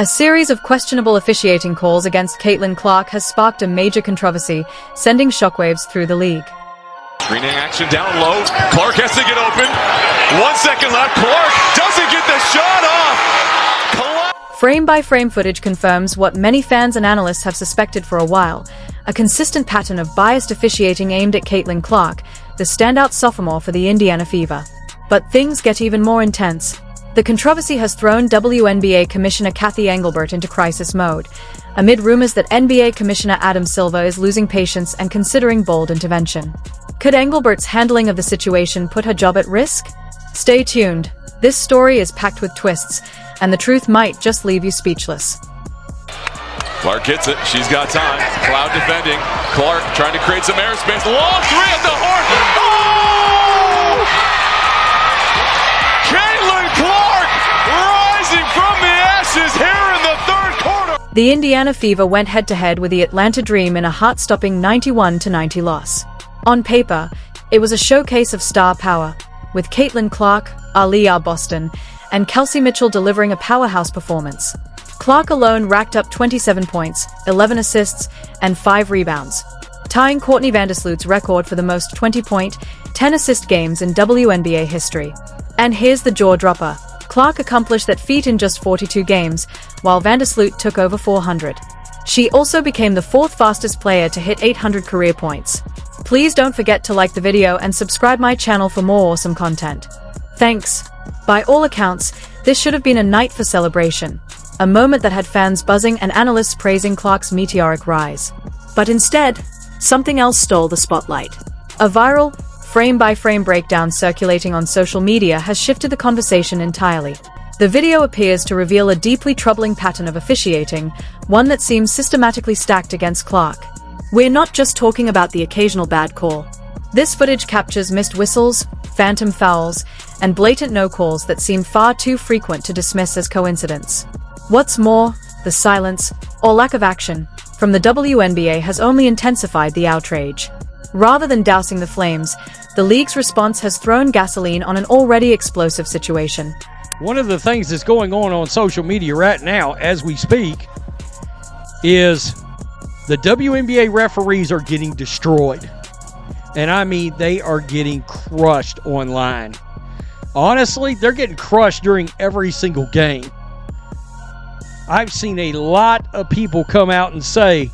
A series of questionable officiating calls against Caitlin Clark has sparked a major controversy, sending shockwaves through the league. Screening action down low. Clark has to get open. 1 second left. Clark doesn't get the shot off. Frame-by-frame footage confirms what many fans and analysts have suspected for a while, a consistent pattern of biased officiating aimed at Caitlin Clark, the standout sophomore for the Indiana Fever. But things get even more intense. The controversy has thrown WNBA Commissioner Cathy Engelbert into crisis mode, amid rumors that NBA Commissioner Adam Silver is losing patience and considering bold intervention. Could Engelbert's handling of the situation put her job at risk? Stay tuned. This story is packed with twists, and the truth might just leave you speechless. Clark gets it. She's got time. Cloud defending. Clark trying to create some airspace. Long three at the horn. Oh! Caitlin Clark rising from the ashes here in the third quarter. The Indiana Fever went head-to-head with the Atlanta Dream in a heart-stopping 91-90 loss. On paper, it was a showcase of star power, with Caitlin Clark, Aliyah Boston, and Kelsey Mitchell delivering a powerhouse performance. Clark alone racked up 27 points, 11 assists, and 5 rebounds, tying Courtney Vandersloot's record for the most 20-point, 10-assist games in WNBA history. And here's the jaw-dropper. Clark accomplished that feat in just 42 games, while Vandersloot took over 400. She also became the 4th fastest player to hit 800 career points. Please don't forget to like the video and subscribe my channel for more awesome content. Thanks. By all accounts, this should have been a night for celebration, a moment that had fans buzzing and analysts praising Clark's meteoric rise. But instead, something else stole the spotlight. A viral, frame-by-frame breakdown circulating on social media has shifted the conversation entirely. The video appears to reveal a deeply troubling pattern of officiating, one that seems systematically stacked against Clark. We're not just talking about the occasional bad call. This footage captures missed whistles, phantom fouls, and blatant no-calls that seem far too frequent to dismiss as coincidence. What's more, the silence, or lack of action, from the WNBA has only intensified the outrage. Rather than dousing the flames, the league's response has thrown gasoline on an already explosive situation. One of the things that's going on social media right now, as we speak, is the WNBA referees are getting destroyed. And I mean, they are getting crushed online. Honestly, they're getting crushed during every single game. I've seen a lot of people come out and say,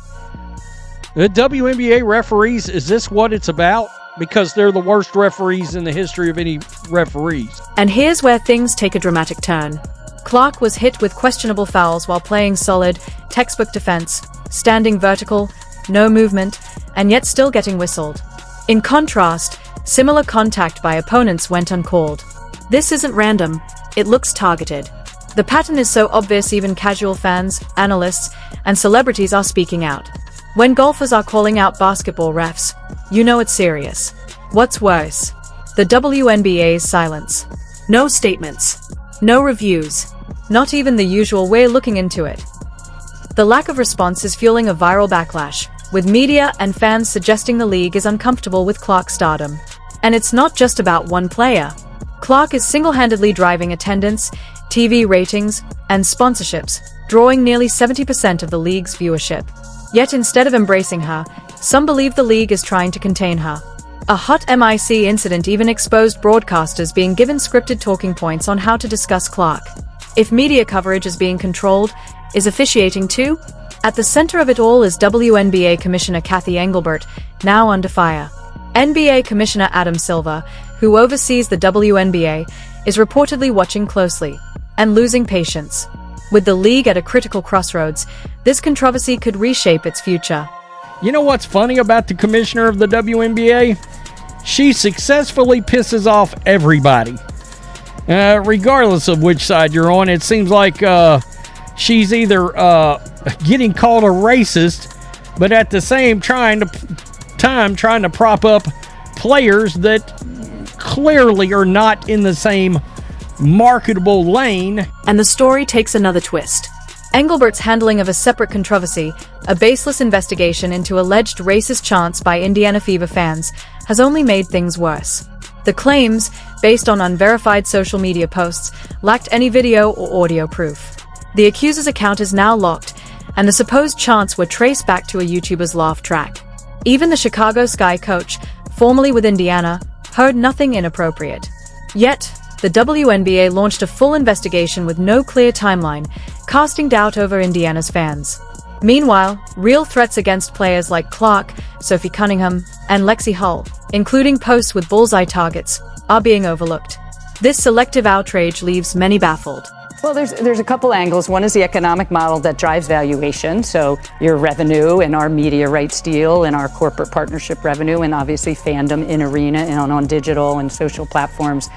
the WNBA referees, is this what it's about? Because they're the worst referees in the history of any referees. And here's where things take a dramatic turn. Clark was hit with questionable fouls while playing solid, textbook defense, standing vertical, no movement, and yet still getting whistled. In contrast, similar contact by opponents went uncalled. This isn't random, it looks targeted. The pattern is so obvious even casual fans, analysts, and celebrities are speaking out. When golfers are calling out basketball refs, you know it's serious. What's worse? The WNBA's silence. No statements. No reviews. Not even the usual "we're looking into it." The lack of response is fueling a viral backlash, with media and fans suggesting the league is uncomfortable with Clark's stardom. And it's not just about one player. Clark is single-handedly driving attendance, TV ratings, and sponsorships, drawing nearly 70% of the league's viewership. Yet instead of embracing her, some believe the league is trying to contain her. A hot MIC incident even exposed broadcasters being given scripted talking points on how to discuss Clark. If media coverage is being controlled, is officiating too? At the center of it all is WNBA Commissioner Cathy Engelbert, now under fire. NBA Commissioner Adam Silver, who oversees the WNBA, is reportedly watching closely and losing patience. With the league at a critical crossroads, this controversy could reshape its future. You know what's funny about the commissioner of the WNBA? She successfully pisses off everybody. Regardless of which side you're on, it seems like she's either getting called a racist, but at the same time trying to prop up players that clearly are not in the same marketable lane. And the story takes another twist. Engelbert's handling of a separate controversy, a baseless investigation into alleged racist chants by Indiana Fever fans, has only made things worse. The claims, based on unverified social media posts, lacked any video or audio proof. The accuser's account is now locked, and the supposed chants were traced back to a YouTuber's laugh track. Even the Chicago Sky coach, formerly with Indiana, heard nothing inappropriate. Yet, the WNBA launched a full investigation with no clear timeline, casting doubt over Indiana's fans. Meanwhile, real threats against players like Clark, Sophie Cunningham, and Lexi Hull, including posts with bullseye targets, are being overlooked. This selective outrage leaves many baffled. Well, there's a couple angles. One is the economic model that drives valuation, so your revenue and our media rights deal and our corporate partnership revenue, and obviously fandom in arena and on digital and social platforms.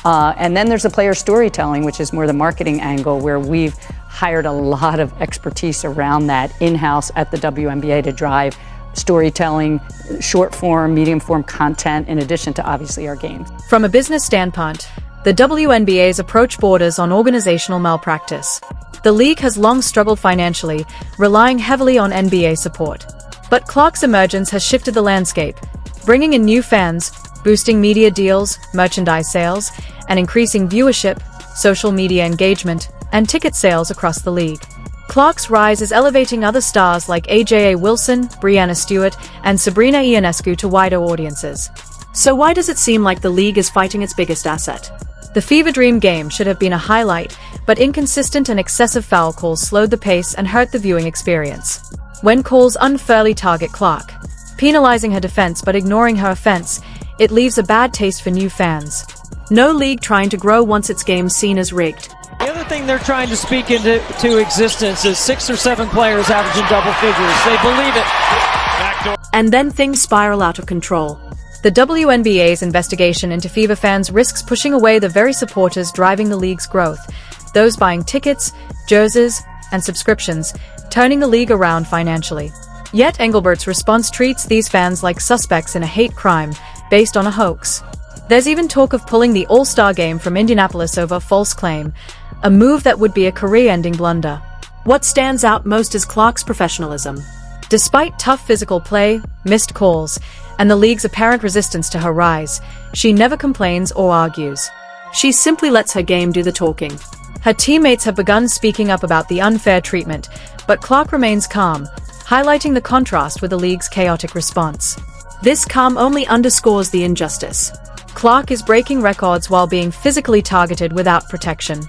And then there's the player storytelling, which is more the marketing angle, where we've hired a lot of expertise around that in-house at the WNBA to drive storytelling, short form, medium form content, in addition to obviously our games. From a business standpoint, the WNBA's approach borders on organizational malpractice. The league has long struggled financially, relying heavily on NBA support. But Clark's emergence has shifted the landscape, bringing in new fans, boosting media deals, merchandise sales, and increasing viewership, social media engagement, and ticket sales across the league. Clark's rise is elevating other stars like AJA Wilson, Brianna Stewart, and Sabrina Ionescu to wider audiences. So why does it seem like the league is fighting its biggest asset? The Fever Dream game should have been a highlight, but inconsistent and excessive foul calls slowed the pace and hurt the viewing experience. When calls unfairly target Clark, penalizing her defense but ignoring her offense, it leaves a bad taste for new fans. No league trying to grow wants its game seen as rigged. The other thing they're trying to speak into existence is 6 or 7 players averaging double figures. They believe it. And then things spiral out of control. The WNBA's investigation into Fever fans risks pushing away the very supporters driving the league's growth, those buying tickets, jerseys, and subscriptions, turning the league around financially. Yet Engelbert's response treats these fans like suspects in a hate crime based on a hoax. There's even talk of pulling the All-Star game from Indianapolis over a false claim, a move that would be a career-ending blunder. What stands out most is Clark's professionalism. Despite tough physical play, missed calls, and the league's apparent resistance to her rise, she never complains or argues. She simply lets her game do the talking. Her teammates have begun speaking up about the unfair treatment, but Clark remains calm, highlighting the contrast with the league's chaotic response. This calm only underscores the injustice. Clark is breaking records while being physically targeted without protection.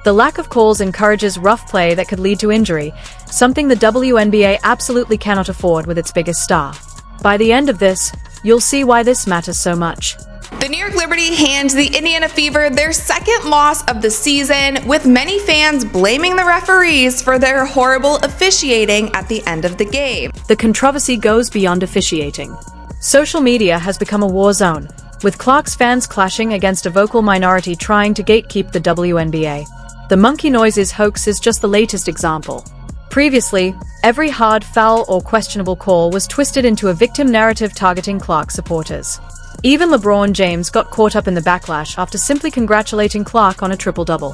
The lack of calls encourages rough play that could lead to injury, something the WNBA absolutely cannot afford with its biggest star. By the end of this, you'll see why this matters so much. The New York Liberty hands the Indiana Fever their second loss of the season, with many fans blaming the referees for their horrible officiating at the end of the game. The controversy goes beyond officiating. Social media has become a war zone, with Clark's fans clashing against a vocal minority trying to gatekeep the WNBA. The Monkey Noises hoax is just the latest example. Previously, every hard foul or questionable call was twisted into a victim narrative targeting Clark supporters. Even LeBron James got caught up in the backlash after simply congratulating Clark on a triple-double.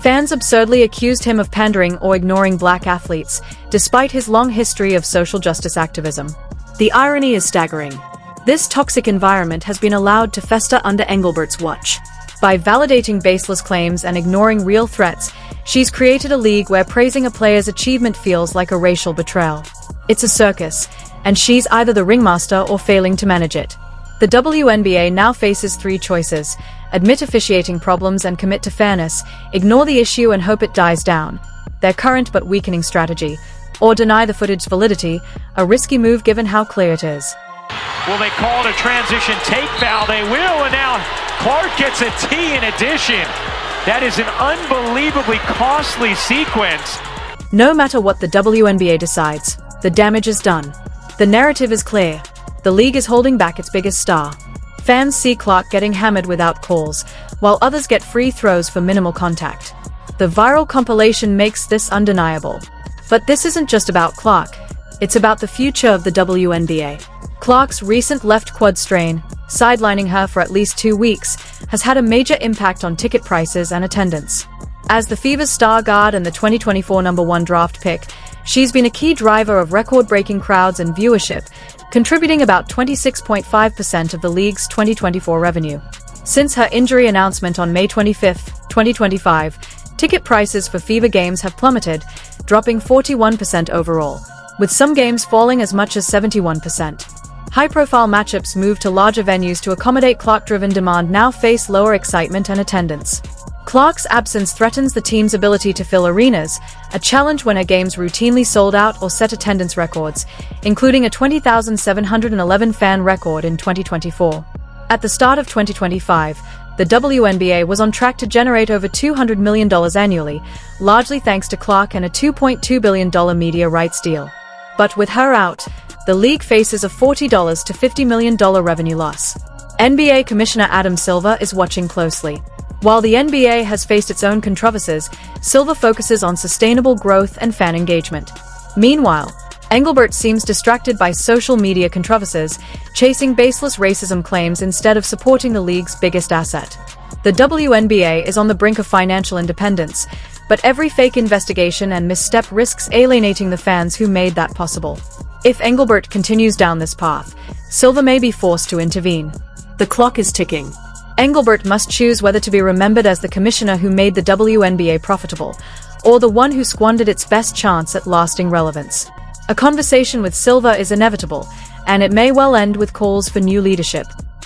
Fans absurdly accused him of pandering or ignoring black athletes, despite his long history of social justice activism. The irony is staggering. This toxic environment has been allowed to fester under Engelbert's watch. By validating baseless claims and ignoring real threats, she's created a league where praising a player's achievement feels like a racial betrayal. It's a circus, and she's either the ringmaster or failing to manage it. The WNBA now faces 3 choices: admit officiating problems and commit to fairness, ignore the issue and hope it dies down, their current but weakening strategy, or deny the footage's validity, a risky move given how clear it is. Will they call it a transition take foul? They will, and now Clark gets a T in addition. That is an unbelievably costly sequence. No matter what the WNBA decides, the damage is done. The narrative is clear. The league is holding back its biggest star. Fans see Clark getting hammered without calls, while others get free throws for minimal contact. The viral compilation makes this undeniable. But this isn't just about Clark. It's about the future of the WNBA. Clark's recent left quad strain, sidelining her for at least 2 weeks, has had a major impact on ticket prices and attendance. As the Fever's star guard and the 2024 #1 draft pick, she's been a key driver of record-breaking crowds and viewership, contributing about 26.5% of the league's 2024 revenue. Since her injury announcement on May 25, 2025, Ticket prices for Fever games have plummeted, dropping 41% overall, with some games falling as much as 71%. High-profile matchups moved to larger venues to accommodate clock-driven demand now face lower excitement and attendance. Clark's absence threatens the team's ability to fill arenas, a challenge when her games routinely sold out or set attendance records, including a 20,711 fan record in 2024. At the start of 2025, the WNBA was on track to generate over $200 million annually, largely thanks to Clark and a $2.2 billion media rights deal. But with her out, the league faces a $40 to $50 million revenue loss. NBA Commissioner Adam Silver is watching closely. While the NBA has faced its own controversies, Silver focuses on sustainable growth and fan engagement. Meanwhile, Engelbert seems distracted by social media controversies, chasing baseless racism claims instead of supporting the league's biggest asset. The WNBA is on the brink of financial independence, but every fake investigation and misstep risks alienating the fans who made that possible. If Engelbert continues down this path, Silver may be forced to intervene. The clock is ticking. Engelbert must choose whether to be remembered as the commissioner who made the WNBA profitable, or the one who squandered its best chance at lasting relevance. A conversation with Silver is inevitable, and it may well end with calls for new leadership.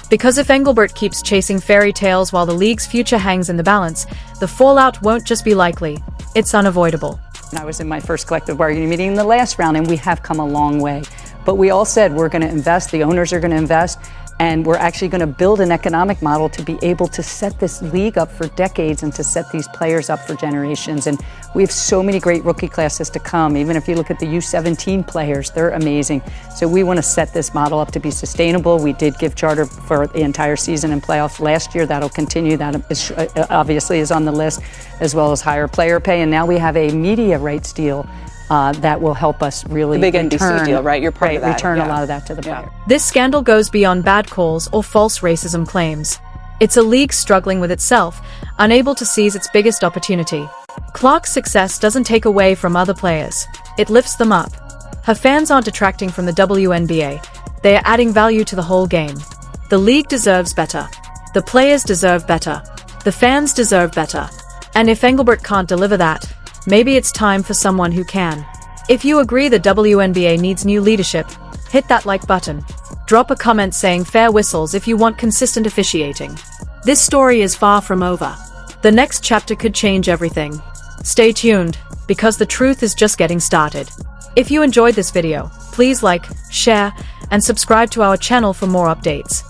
Because if Engelbert keeps chasing fairy tales while the league's future hangs in the balance, the fallout won't just be likely, it's unavoidable. I was in my first collective bargaining meeting in the last round, and we have come a long way. But we all said we're going to invest, the owners are going to invest, and we're actually going to build an economic model to be able to set this league up for decades and to set these players up for generations. And we have so many great rookie classes to come. Even if you look at the U17 players, they're amazing. So we want to set this model up to be sustainable. We did give charter for the entire season and playoffs last year. That'll continue. That is, obviously is on the list, as well as higher player pay. And now we have a media rights deal that will help us really the big NBC deal, right? You're part of that. Return a lot of that to the player. This scandal goes beyond bad calls or false racism claims. It's a league struggling with itself, unable to seize its biggest opportunity. Clark's success doesn't take away from other players. It lifts them up. Her fans aren't detracting from the WNBA. They are adding value to the whole game. The league deserves better. The players deserve better. The fans deserve better. And if Engelbert can't deliver that, maybe it's time for someone who can. If you agree the WNBA needs new leadership, hit that like button. Drop a comment saying fair whistles if you want consistent officiating. This story is far from over. The next chapter could change everything. Stay tuned, because the truth is just getting started. If you enjoyed this video, please like, share, and subscribe to our channel for more updates.